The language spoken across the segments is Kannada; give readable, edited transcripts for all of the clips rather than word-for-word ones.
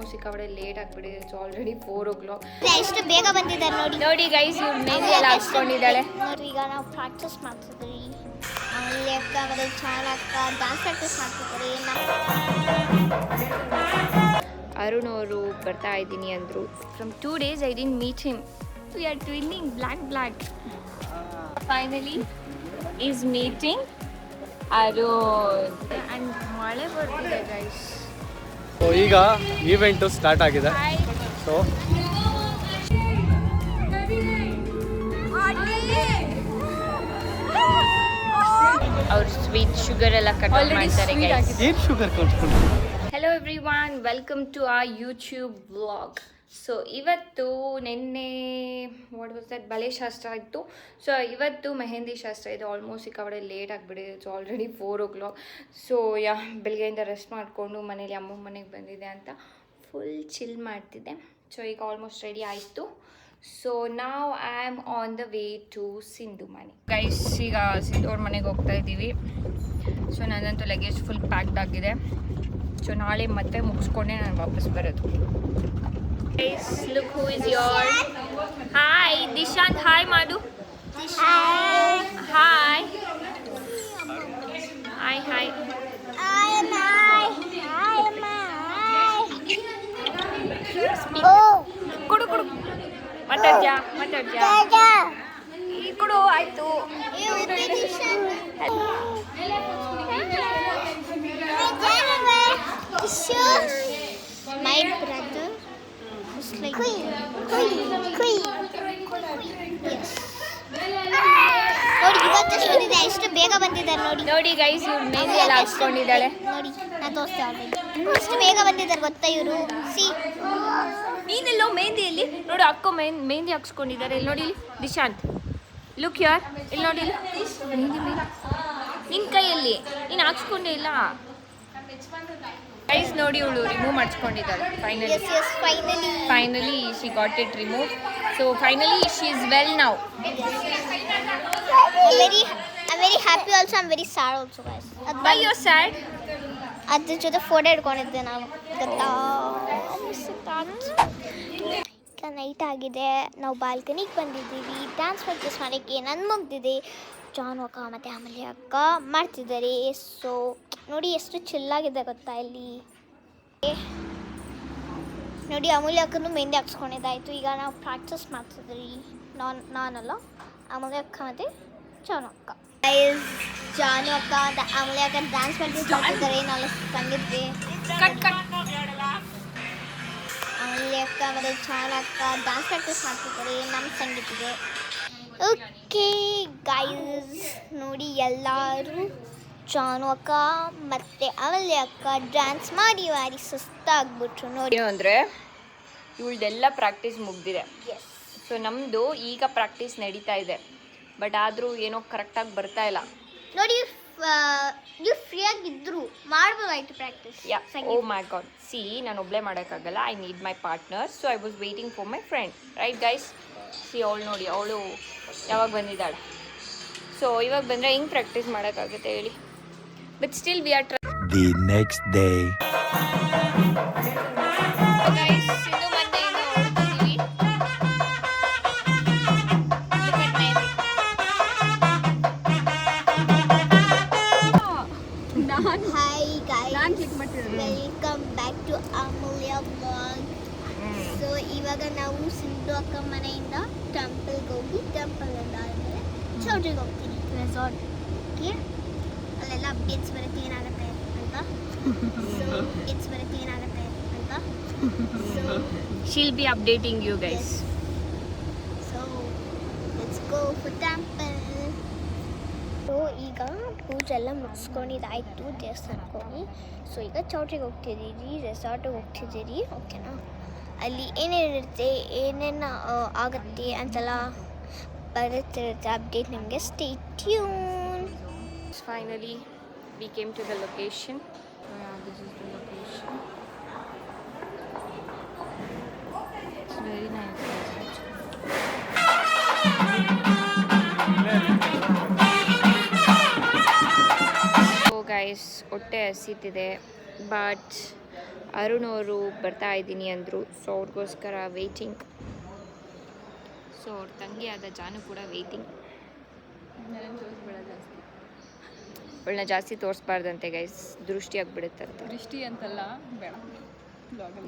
ಆಲ್ಮೋಸ್ಟ್ ಸಿಕ್ಕಾಪಟ್ಟೆ ಲೇಟ್ ಆಗಿಬಿಟ್ಟಿದೆ. It's already 4 o'clock. ಎಷ್ಟು ಬೇಗ ಬಂದಿದ್ದಾರೆ ನೋಡಿ. ನೋಡಿ ಗೈಸ್, ಇವ್ರು ಮೆಹಂದಿ ಎಲ್ಲ ಹಾಕ್ಸ್ಕೊಂಡಿದ್ದಾಳೆ. ನೋಡಿ ಈಗ ನಾವು ಪ್ರಾಕ್ಟೀಸ್ ಮಾಡ್ತಿದ್ವಿ. ಅಲ್ಲಿ ಅಕ್ಕ ಮತ್ತು ಚಾನ್ ಅಕ್ಕ ಡ್ಯಾನ್ಸ್ ಪ್ರಾಕ್ಟೀಸ್ ಮಾಡ್ತಿದ್ದಾರೆ. ಅರುಣ್ ಅವರು ಬರ್ತಾ ಇದ್ದೀನಿ ಅಂದರು. From 2 days I didn't meet him. We are twinning black. Finally is meeting Arun. And ಮಳೆ ಬರ್ತಿದೆ ಗೈಸ್. ಈಗ ಈವೆಂಟು ಸ್ಟಾರ್ಟ್ ಆಗಿದೆ. ಸೊ ಅವ್ರು ಸ್ವೀಟ್ ಶುಗರ್ ಎಲ್ಲ ಕಟ್ ಮಾಡ್ತಾರೆ ಗೈಸ್. ಏನು ಶುಗರ್ ಕಟ್ಕೊಂಡು. Hello everyone, welcome to our YouTube vlog. So ಇವತ್ತು ನಿನ್ನೆ ವಾಟ್ ವಾಸ್ ದಟ್ ಬಳೆ ಶಾಸ್ತ್ರ ಇತ್ತು. ಸೊ ಇವತ್ತು ಮೆಹಂದಿ ಶಾಸ್ತ್ರ ಇದೆ. ಆಲ್ಮೋಸ್ಟ್ ಸಿಕ್ಕಾಪಟ್ಟೆ ಲೇಟ್ ಆಗಿಬಿಟ್ಟಿದೆ. It's already 4 o'clock. ಸೊ ಬೆಳಗ್ಗೆಯಿಂದ ರೆಸ್ಟ್ ಮಾಡಿಕೊಂಡು ಮನೇಲಿ ಅಮ್ಮ ಮನೆಗೆ ಬಂದಿದೆ ಅಂತ ಫುಲ್ ಚಿಲ್ ಮಾಡ್ತಿದ್ದೆ. ಸೊ ಈಗ ಆಲ್ಮೋಸ್ಟ್ ರೆಡಿ ಆಯಿತು. ಸೊ ನಾವು I am on the way to Sindhu ಮನೆ ಗೈಸ್. ಈಗ ಸಿಂಧು ಅವ್ರ ಮನೆಗೆ ಹೋಗ್ತಾ ಇದ್ದೀವಿ. ಸೊ ನನ್ನಂತೂ ಲಗೇಜ್ ಫುಲ್ ಪ್ಯಾಕ್ಡ್ ಆಗಿದೆ. ಸೊ ನಾಳೆ ಮತ್ತೆ ಮುಗಿಸ್ಕೊಂಡೆ ನಾನು ವಾಪಸ್ ಬರೋದು. Guys look who is your. Hi Dishant, hi ಮಾಡು. Hi hi hi. ಕೊಡು ಕೊಡು, ಮಾತಾಡ್ತೀಯಾ ಈ ಕೊಡು. ಆಯ್ತು. My brother is like queen. Yes. ನೋಡಿ ಇವತ್ತು ಬಂದಿದೆ. ಎಷ್ಟು ಬೇಗ ಬಂದಿದ್ದಾರೆ ನೋಡಿ. ನೋಡಿ ಗೈಸ್, ಇವ್ರು ಮೆಹಂದಿ ಎಲ್ಲ ಹಾಕ್ಸ್ಕೊಂಡಿದ್ದಾಳೆ. ನೋಡಿ ನಾನು ತೋರಿಸ್ತೆ ಅವ್ರಿಗೆ ಎಷ್ಟು ಬೇಗ ಬಂದಿದ್ದಾರೆ ಗೊತ್ತಾ ಇವರು. ಸಿ ನೀನೆಲ್ಲೋ ಮೆಹಂದಿಯಲ್ಲಿ ನೋಡು, ಅಕ್ಕ ಮೆಹಂದಿ ಹಾಕ್ಸ್ಕೊಂಡಿದ್ದಾರೆ. ಇಲ್ಲಿ ನೋಡಿ, ಇಲ್ಲಿ ದಿಶಾಂತ್ ಲುಕ್ ಯಾರ್. ಇಲ್ಲಿ ನೋಡಿ, ಮೆಹಂದಿ ನಿನ್ನ ಕೈಯಲ್ಲಿ ನೀನು ಹಾಕ್ಸ್ಕೊಂಡೇ ಇಲ್ಲ ಗೈಸ್. ನೋಡಿ ಇವಳು ರಿಮೂವ್ ಮಾಡಿಸ್ಕೊಂಡಿದ್ದಾಳೆ. Finally she got it remove. So finally she is well now. I'm very happy also. I'm very sad also guys. Why you are sad? ಅದ್ರ ಜೊತೆ ಫೋಟೋ ಇಟ್ಕೊಂಡಿದ್ದೆ ನಾನು ಗೊತ್ತಾ. ಈಗ ನೈಟ್ ಆಗಿದೆ. ನಾವು ಬಾಲ್ಕನಿಗೆ ಬಂದಿದ್ದೀವಿ. ಡ್ಯಾನ್ಸ್ ಪ್ರಾಕ್ಟೀಸ್ ಮಾಡೋಕ್ಕೆ ನನ್ನ ಮುಗ್ದಿದೆ. ಜಾನು ಅಕ್ಕ ಮತ್ತು ಅಮೂಲ್ಯ ಅಕ್ಕ ಮಾಡ್ತಿದ್ದಾರೆ. ಸೊ ನೋಡಿ ಎಷ್ಟು ಚಿಲ್ಲಾಗಿದೆ ಗೊತ್ತಾ ಇಲ್ಲಿ. ನೋಡಿ ಅಮೂಲ್ಯ ಅಕ್ಕನೂ ಮೆಹಂದಿ ಹಾಕ್ಸ್ಕೊಂಡಿದ್ದಾಯಿತು. ಈಗ ನಾವು ಪ್ರಾಕ್ಟೀಸ್ ಮಾಡ್ತಿದ್ವಿ. ನಾನಲ್ಲ, ಅಮೂಲ್ಯ ಅಕ್ಕ ಮತ್ತು ಜಾನು ಅಕ್ಕ. ಜಾನು ಅಕ್ಕ ಅಮೂಲ್ಯ ಅಕ್ಕ ಡ್ಯಾನ್ಸ್ ಪ್ರಾಕ್ಟೀಸ್ ಮಾಡ್ತಿದ್ದಾರೆ. ನಾನು ಸಂಗೀತೆ ಅಮೂಲ್ಯ ಅಕ್ಕ ಮತ್ತು ಜಾನು ಅಕ್ಕ ಡ್ಯಾನ್ಸ್ ಪ್ರಾಕ್ಟೀಸ್ ಮಾಡ್ತಿದ್ದಾರೆ. ನಮ್ಮ ಸಂಗೀತಿದೆ. ಓಕೆ ಗೈಸ್, ನೋಡಿ ಎಲ್ಲರೂ ಜಾನು ಅಕ್ಕ ಮತ್ತು ಅಮೂಲ್ಯ ಅಕ್ಕ ಡ್ಯಾನ್ಸ್ ಮಾಡಿ ಸುಸ್ತಾಗ್ಬಿಟ್ರು. ನೋಡಿ ಅಂದರೆ ಇವಳ್ದೆಲ್ಲ ಪ್ರಾಕ್ಟೀಸ್ ಮುಗ್ದಿದೆ. ಸೊ ನಮ್ಮದು ಈಗ ಪ್ರಾಕ್ಟೀಸ್ ನಡೀತಾ ಇದೆ. ಬಟ್ ಆದರೂ ಏನೋ ಕರೆಕ್ಟಾಗಿ ಬರ್ತಾ ಇಲ್ಲ. ನೋಡಿ ನೀವು ಫ್ರೀಯಾಗಿದ್ದರು ಮಾಡ್ಬೋದಾಯ್ತು ಪ್ರಾಕ್ಟೀಸ್. ಓ ಮೈ ಗಾಡ್, ಸಿ ನಾನು ಒಬ್ಬಳೇ ಮಾಡೋಕ್ಕಾಗಲ್ಲ. I need my partner. So I was waiting for my friend. Right guys. C ಅವಳು ನೋಡಿ, ಅವಳು ಯಾವಾಗ ಬಂದಿದ್ದಾಳೆ. ಸೊ ಇವಾಗ ಬಂದರೆ ಹೆಂಗೆ ಪ್ರಾಕ್ಟೀಸ್ ಮಾಡೋಕ್ಕಾಗುತ್ತೆ ಹೇಳಿ. But still we are the next day. Welcome back to Amulya vlog. So ಇವಾಗ ನಾವು ಸಿಂಧು ಅಕ್ಕ ಮನೆಯಿಂದ ಟೆಂಪಲ್ಗೆ ಹೋಗಿ ಟೆಂಪಲಿಂದ ಆದಮೇಲೆ ಚೌಟ್ರಿಗೆ ಹೋಗ್ತೀನಿ ರೆಸಾರ್ಟ್ಗೆ. ಅಲ್ಲೆಲ್ಲ ಅಪ್ಡೇಟ್ಸ್ ಬರುತ್ತೆ ಏನಾಗುತ್ತೆ ಅಂತ. ಸೊ ಅಪ್ಡೇಟ್ಸ್ ಬರುತ್ತೆ ಏನಾಗುತ್ತೆ ಅಂತ. So she'll be updating you guys. So let's go for temple. So ಈಗ ಪೂಜೆ ಎಲ್ಲ ಮುಗಿಸ್ಕೊಂಡಿದ್ದಾಯಿತು ದೇವಸ್ಥಾನಕ್ಕೆ ಹೋಗಿ. ಸೊ ಈಗ ಚೌಟ್ರಿಗೆ ಹೋಗ್ತಿದ್ದೀರಿ, ರೆಸಾರ್ಟಿಗೆ ಹೋಗ್ತಿದ್ದೀರಿ. ಓಕೆನಾ, ಅಲ್ಲಿ ಏನೇನಿರುತ್ತೆ ಏನೇನು ಆಗುತ್ತೆ ಅಂತೆಲ್ಲ ಬರುತ್ತಿರುತ್ತೆ ಅಪ್ಡೇಟ್ ನಿಮಗೆ. Stay tune. Finally we came to the location. This is the location. It's very nice. So guys, ಹೊಟ್ಟೆ ಹಸಿತಿದೆ. ಬಟ್ ಅರುಣ್ ಅವರು ಬರ್ತಾ ಇದ್ದೀನಿ ಅಂದರು. ಸೊ ಅವ್ರಿಗೋಸ್ಕರ ವೆಯ್ಟಿಂಗ್. ಸೊ ಅವ್ರ ತಂಗಿ ಆದ ಜಾನು ಕೂಡ ವೆಯ್ಟಿಂಗ್. ಅವಳನ್ನ ಜಾಸ್ತಿ ತೋರಿಸ್ಬಾರ್ದಂತೆ ಗೈಸ್, ದೃಷ್ಟಿ ಆಗಿಬಿಡುತ್ತಂತೆ. ದೃಷ್ಟಿ ಅಂತಲ್ಲ, ಬೇಡ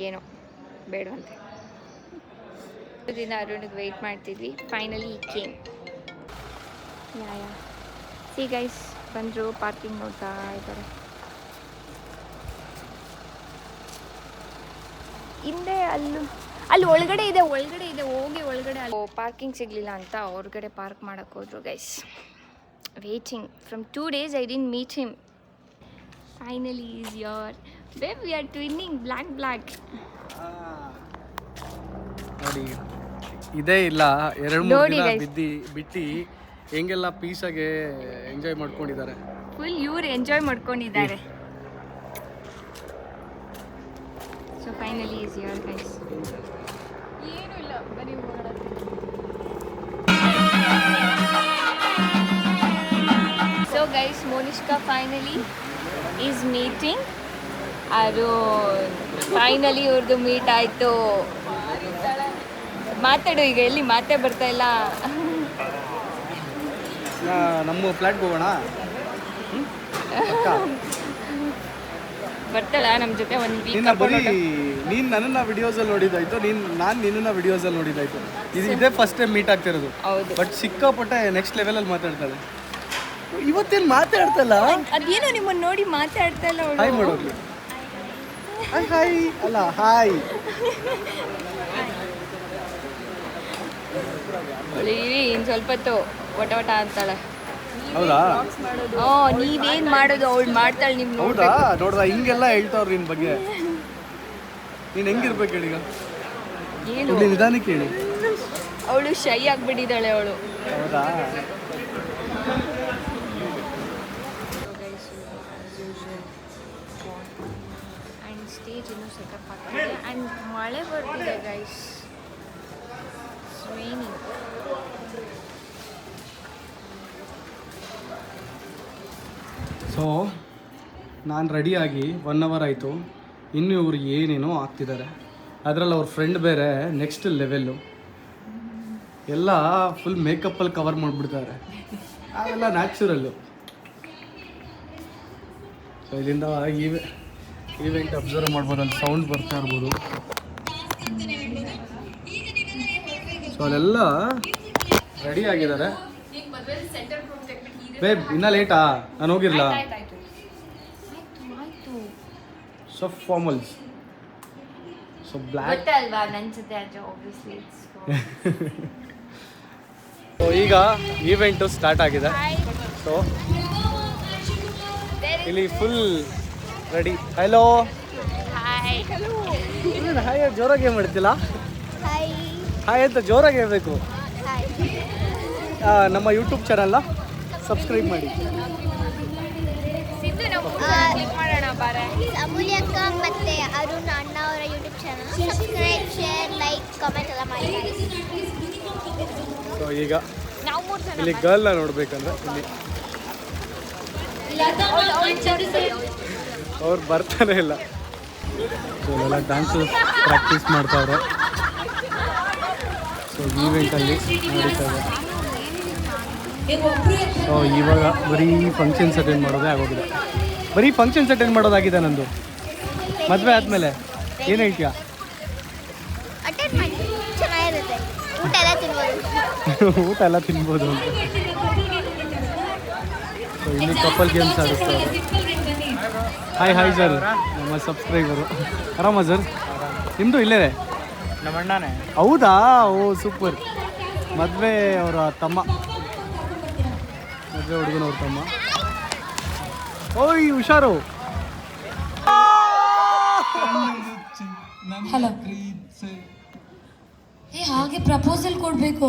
ಏನೋ ಬೇಡವಂತೆ. ದಿನ ಅರುಣಿಗೆ ವೆಯ್ಟ್ ಮಾಡ್ತಿದ್ವಿ. Finally came. Yeah see guys ಬಂದರು, ಪಾರ್ಕಿಂಗ್ ನೋಡ್ತಾ ಇದ್ದಾರೆ. ಹಿಂದೆ ಅಲ್ಲಿ ಒಳಗಡೆ ಇದೆ ಹೋಗಿ ಒಳಗಡೆ. ಪಾರ್ಕಿಂಗ್ ಸಿಗಲಿಲ್ಲ ಅಂತ ಹೊರಗಡೆ ಪಾರ್ಕ್ ಮಾಡೋಕ್ಕೆ ಹೋದ್ರು guys. Waiting from 2 days I didn't meet him. Finally he's here. Babe, we are twinning black. ನೋಡಿ ಇದೇ ಇಲ್ಲ 2-3 ದಿನ ಬಿಟ್ಟು ಹೆಂಗೆಲ್ಲ ಪೀಸಾಗೆ ಎಂಜಾಯ್ ಮಾಡ್ಕೊಂಡಿದ್ದಾರೆ. ಫುಲ್ ಇವ್ರು ಎಂಜಾಯ್ ಮಾಡ್ಕೊಂಡಿದ್ದಾರೆ. So finally is here guys. ಏನೂ ಇಲ್ಲ, ಬನ್ನಿ ಹೋಗೋಣ. So guys, Monishka finally is meeting Arun. Finally ಇವ್ರದ್ದು ಮೀಟ್ ಆಯಿತು. ಮಾತಾಡು ಈಗ, ಎಲ್ಲಿ ಮಾತೇ ಬರ್ತಾ ಇಲ್ಲ. ನಮ್ಮ ಫ್ಲ್ಯಾಟ್ಗೆ ಹೋಗೋಣ. ಬರ್ತಾಳ ನಮ್ಮ ಜೊತೆ ಒಂದು ನಿನ್ನ ಬರೀ ನೀನು ನನ್ನನ್ನು ವಿಡಿಯೋಸಲ್ಲಿ ನೋಡಿದ್ದಾಯ್ತು, ನಾನು ನಿನ್ನನ್ನು ವಿಡಿಯೋಸಲ್ಲಿ ನೋಡಿದ್ದಾಯ್ತು. ಇದೇ ಫಸ್ಟ್ ಟೈಮ್ ಮೀಟ್ ಆಗ್ತಿರೋದು. ಹೌದು. ಬಟ್ ಸಿಕ್ಕಾಪಟ್ಟೆ ನೆಕ್ಸ್ಟ್ ಲೆವೆಲಲ್ಲಿ ಮಾತಾಡ್ತಾಳೆ. ಇವತ್ತೇನು ಮಾತಾಡ್ತಲ್ಲ, ಅದೇನೋ ನಿಮ್ಮನ್ನು ನೋಡಿ ಮಾತಾಡ್ತಾ ಇಲ್ಲ ಅವಳು. ಹಾಯ್ ಮಾಡೋದು. ಹಾಯ್ ಅಲ್ಲ ಹಾಯ್. ಇನ್ನು ಸ್ವಲ್ಪ ಹೊತ್ತು ವಟ ಅಂತಾಳೆ. ಹೌದಾ? ನೀವೇನ್ ಮಾಡೋದು, ಅವಳು ಮಾಡ್ತಾಳೆ. ನಿಮ್ ಹೌದಾ? ನೋಡ್ದ ಹಿಂಗೆಲ್ಲ ಹೇಳ್ತಾವ್ರು ನಿನ್ನ ಬಗ್ಗೆ. ನೀನು ಹೆಂಗಿರ್ಬೇಕು ಹೇಳಿ ಈಗ? ಏನು ನಿಧಾನಕ್ಕೆ ಹೇಳಿ. ಅವಳು ಶೈ ಆಗ್ಬಿಟ್ಟಿದ್ದಾಳೆ ಅವಳು. ಹೌದಾ? ಆ್ಯಂಡ್ ಸ್ಟೇಜ್ ಇನ್ನೂ ಸೆಟಪ್ ಆಗ್ತಿದೆ. ಆ್ಯಂಡ್ ಮಳೆ ಬರ್ತಿದೆ ಗೈಸ್. ರೈನಿಂಗ್. ಸೊ ನಾನು ರೆಡಿಯಾಗಿ 1 hour ಆಯಿತು. ಇನ್ನು ಇವ್ರು ಏನೇನೋ ಆಗ್ತಿದ್ದಾರೆ. ಅದರಲ್ಲಿ ಅವ್ರ ಫ್ರೆಂಡ್ ಬೇರೆ ನೆಕ್ಸ್ಟ್ ಲೆವೆಲ್ಲು. ಎಲ್ಲ ಫುಲ್ ಮೇಕಪ್ಪಲ್ಲಿ ಕವರ್ ಮಾಡಿಬಿಡ್ತಾರೆ. ಅವೆಲ್ಲ ನ್ಯಾಚುರಲ್ಲು. ಸೊ ಇಲ್ಲಿಂದ ಈವೆಂಟ್ ಅಬ್ಸರ್ವ್ ಮಾಡ್ಬೋದು. ಅಲ್ಲಿ ಸೌಂಡ್ ಬರ್ತಾ ಇರ್ಬೋದು. ಸೊ ಅಲ್ಲೆಲ್ಲ ರೆಡಿ ಆಗಿದ್ದಾರೆ. ಬೇಬ್ ಇನ್ನೂ ಲೇಟಾ? ನಾನು ಹೋಗಿರಲ್ಲ. So formals. So black. ಗೊತ್ತಲ್ವಾ ನನ್ನ ಜೊತೆ ಅದು ಆಬ್ವಿಯಸ್ಲಿ. ಸೊ ಈಗ ಈವೆಂಟು ಸ್ಟಾರ್ಟ್ ಆಗಿದೆ. ಸೊ ಇಲ್ಲಿ full ready. Hello hi. Hi ಜೋರಾಗಿ ಏನು ಮಾಡ್ತಿಲ್ಲ? ಹಾಯ್ ಹಾಯ್ ಅಂತ ಜೋರಾಗಿ ಹೇಳ್ಬೇಕು. ಹಾಯ್. ನಮ್ಮ ಯೂಟ್ಯೂಬ್ ಚಾನಲ್ನ ಸಬ್ಸ್ಕ್ರೈಬ್ ಮಾಡಿ. ಸಿದ್ದು ನಾವು ಕ್ಲಿಕ್ ಮಾಡೋಣ ಬಾರೆ. ಅಮೂಲ್ಯಕ್ಕ ಮತ್ತೆ ಅರುಣ್ ಅಣ್ಣ ಅವರ YouTube channel subscribe, share, like, comment ಎಲ್ಲ ಮಾಡಿ. ಸೊ ಈಗ ನಾವು 3 ಜನ ಇಲ್ಲಿ ಗರ್ಲ್ನ ನೋಡ್ಬೇಕಂದ್ರೆ ಇಲ್ಲಿ ಅವ್ರು ಬರ್ತಾನೆ ಇಲ್ಲ. ಸೊ ಇಲ್ಲೆಲ್ಲ ಡ್ಯಾನ್ಸು ಪ್ರಾಕ್ಟೀಸ್ ಮಾಡ್ತಾವ್ರೆ. ಸೊ ಈವೆಂಟಲ್ಲಿ ನಡೀತಾ ಇದೆ. ಸೊ ಇವಾಗ ಬರೀ ಫಂಕ್ಷನ್ಸ್ ಅಟೆಂಡ್ ಮಾಡೋದೇ ಆಗೋಗಿದೆ. ಬರೀ ಫಂಕ್ಷನ್ಸ್ ಅಟೆಂಡ್ ಮಾಡೋದಾಗಿದೆ ನಂದು. ಮದುವೆ ಆದಮೇಲೆ ಏನು ಹೇಳ್ತೀಯಾ? ಅಟೆಂಡ್ ಮಾಡಿ, ಚೆನ್ನಾಗಿರುತ್ತೆ. ಊಟ ಎಲ್ಲ ತಿನ್ಬೋದು. ಊಟ ಎಲ್ಲ ತಿನ್ಬೋದು ಅಂತ. ಸೊ ಇಲ್ಲಿ ಕಪಲ್ ಗೇಮ್ಸ್ ಆಡಿಸ್ತಾರೆ. ಹಾಯ್ ಸರ್, ನಮ್ಮ ಸಬ್ಸ್ಕ್ರೈಬರು. ಆರಾಮ ಸರ್? ನಿಮ್ಮದು ಇಲ್ಲೇ ನಮ್ಮ ಅಣ್ಣನೇ. ಹೌದಾ? ಓ ಸೂಪರ್. ಮದುವೆ ಅವರ ತಮ್ಮ, ಮದುವೆ ಹುಡುಗನವ್ರ ತಮ್ಮ. ಓಯ್ ಹುಷಾರು. ಹಲೋ. ಏ ಹಾಗೆ ಪ್ರಪೋಸಲ್ ಕೊಡಬೇಕು.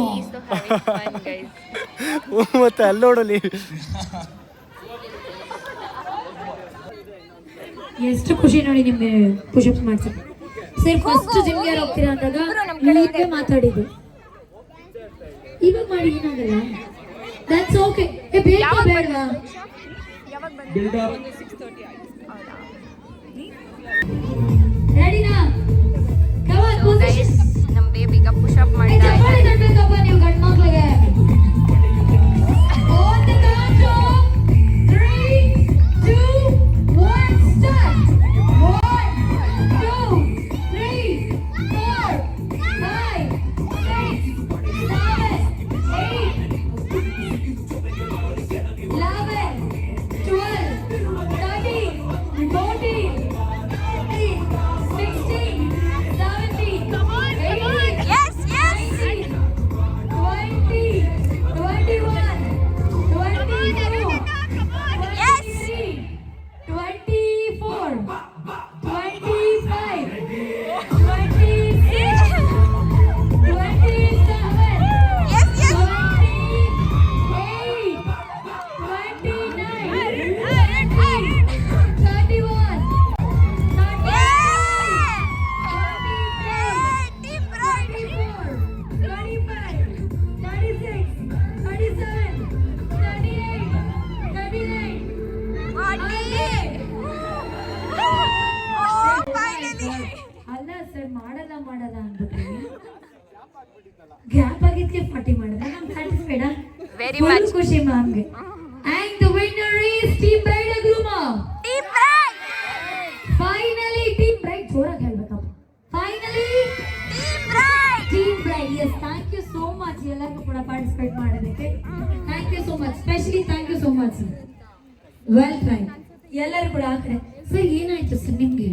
ಮತ್ತೆ ಅಲ್ಲಿ ನೋಡಲಿ. ಎಷ್ಟು ಖುಷಿ ನೋಡಿ ನಿಮ್ಗೆ ಪುಷಪ್ಸ್ ಮಾಡ್ಸಕ್ಕೆ. ಸರ್ ಫಸ್ಟ್ ಜಿಮ್ಗೆ ಯಾರು ಹೋಗ್ತೀರಾ ಅಂದಾಗ ಹೀಗೆ ಮಾತಾಡಿದ್ದು. ಇವಾಗ ಮಾಡಿ ಏನಾಗಲ್ಲ. That's okay. ಏ ಬೇಕಾ ಬೇಡವಾ? ರೆಡಿನಾ ಕಮಾನ್ ಗೈಸ್ ನಮ್ಮ ಬೇಬಿಗ ಪುಷ್ ಅಪ್ ಮಾಡ್ತಾ ಚಪ್ಪಾಳೆ ತಟ್ಟಬೇಕಪ್ಪ ನೀವು ಗಂಡು ಮಕ್ಕಳಿಗೆ on the count of 3 2 1 start 1 2 3 4 ಅಲ್ಲ ಸರ್ ಮಾಡಲ್ಲ ಅಂದ್ಬಿಟ್ರಿ ಗ್ಯಾಪ್ ಆಗಿದ್ಕೆ 40 ಮಾಡಿದ್ರೆ ನಮ್ ಸ್ಯಾಟಿಸ್ಫೈಡ್ ವೆರಿ ಮಚ್ ಖುಷಿ ಮ್ಯಾಮ್ಗೆ and the winner is team bride ಅಗ್ರೂಮ ಫೈನಲಿ ಟೀಮ್ ಬ್ರೈಡ್ ಜೋರಾಗಿ ಹೇಳ್ಬೇಕಪ್ಪ finally team bride yes thank you so much ಎಲ್ಲರಿಗೂ ಕೂಡ ಪಾರ್ಟಿಸಿಪೇಟ್ ಮಾಡೋದಕ್ಕೆ thank you so much specially thank you so much well try ಎಲ್ಲರೂ ಕೂಡ ಆ ಕಡೆ ಸರ್ ಏನಾಯ್ತು ಸರ್ ನಿಮ್ಗೆ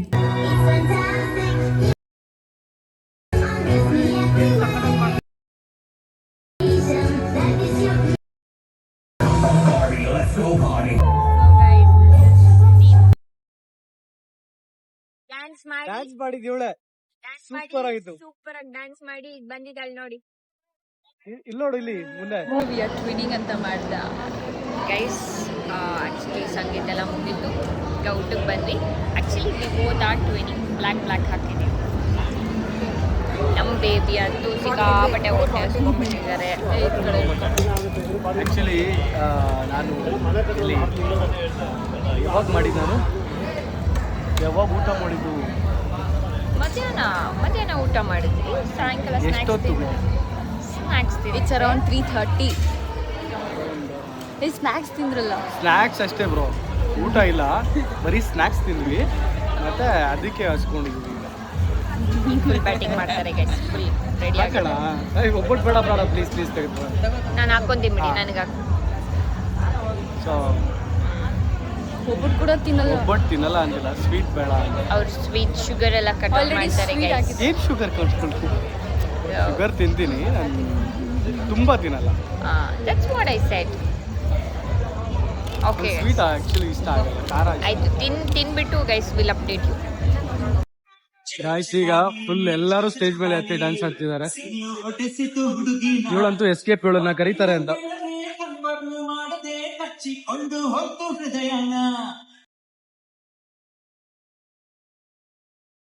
ಡ್ಯಾನ್ಸ್ ಮಾಡಿ ಡ್ಯಾನ್ಸ್ ಮಾಡಿದ್ವಿ ಇವಳೆ ಸೂಪರ್ ಆಗಿತ್ತು ಸೂಪರ್ ಆಗಿ ಡ್ಯಾನ್ಸ್ ಮಾಡಿ ಬಂದಿದ್ದಾಳೆ ನೋಡಿ ಇಲ್ಲಿ ನೋಡು ಇಲ್ಲಿ ಮುಂದೆ ವಿ ಆರ್ ಟ್ವಿನಿಂಗ್ ಅಂತ ಮಾಡ್ದ ಗೈಸ್ ಆ್ಯಕ್ಚುಲಿ ಸಂಗೀತ ಎಲ್ಲ ಮುಗಿತು ಈಗ ಊಟಕ್ಕೆ ಬಂದ್ವಿ actually we both are twinning black ಹಾಕಿದ್ದೀವಿ ನಮ್ಮ ಬೇಬಿ ಅಂತೂ ಸಿಕ್ಕಾಪಟ್ಟೆ ಹೊಟ್ಟೆ ಹಸ್ಕೊಂಡ್ಬಿಟ್ಟಿದ್ದಾರೆ ಆ್ಯಕ್ಚುಲಿ ನಾನು ಇಲ್ಲಿ ಯಾವಾಗ ಮಾಡಿದ್ದು ನಾನು ಯಾವಾಗ ಊಟ ಮಾಡಿದ್ದು ಮಧ್ಯಾಹ್ನ ಊಟ ಮಾಡಿದ್ವಿ ಸಾಯಂಕಾಲ ಎಷ್ಟೊತ್ತು ಸ್ನ್ಯಾಕ್ಸ್ ಇಟ್ಸ್ ಅರೌಂಡ್ 3:30 ಸ್ನ್ಯಾಕ್ಸ್ ತಿಂದ್ರಲ್ಲ ಸ್ನ್ಯಾಕ್ಸ್ ಅಷ್ಟೇ ಬ್ರೋ ಊಟ ಇಲ್ಲ ಬರೀ ಸ್ನ್ಯಾಕ್ಸ್ ತಿಂದ್ವಿ ಮತ್ತೆ ಅದಕ್ಕೆ ಹಸ್ಕೊಂಡಿದ್ವಿ ಫುಲ್ ಬ್ಯಾಟಿಂಗ್ ಮಾಡ್ತಾರೆ ಗೈಸ್ ಫುಲ್ ರೆಡಿ ಹಾಕೋಣ ಒಬ್ಬಟ್ಟು ಬೇಡ ಬೇಡ ಪ್ಲೀಸ್ ತೆಗೆದು ನಾನು ಹಾಕ್ಕೊಂತೀನಿ ಬಿಡಿ ನನಗೆ ಸೊ ಒಬ್ಬರು ಕೂಡ ತಿನ್ನಲ್ಲ ಒಬ್ಬಟ್ಟು ತಿನ್ನಲ್ಲ ಅಂದಿಲ್ಲ ಸ್ವೀಟ್ ಬೇಡ ಅಂತ ಅವ್ರು ಸ್ವೀಟ್ ಶುಗರ್ ಎಲ್ಲ ಕಟ್ Already ಮಾಡ್ತಾರೆ sweet ಗೈಸ್ ಆಗಿದೆ. ಏನು ಶುಗರ್ ಕಳ್ಸ್ಕೊಳ್ತೀನಿ ಶುಗರ್ ತಿಂತೀನಿ ನಾನು ತುಂಬ ತಿನ್ನಲ್ಲ that's what I said okay sweet actually ಇಷ್ಟ ಆಗಲ್ಲ ಖಾರ ಆಯ್ತು ತಿನ್ಬಿಟ್ಟು guys will update you guys ಈಗ ಫುಲ್ ಎಲ್ಲರೂ ಸ್ಟೇಜ್ ಮೇಲೆ ಹತ್ತಿ ಡ್ಯಾನ್ಸ್ ಆಡ್ತಿದ್ದಾರೆ ಇವಳಂತೂ ಎಸ್ಕೇಪ್ ಇವಳನ್ನ ಕರೀತಾರೆ ಅಂತ ಮಾಡದೆ ಕಚ್ಚಿಕೊಂಡು ಹೋಗ್ತು ಹೃದಯನ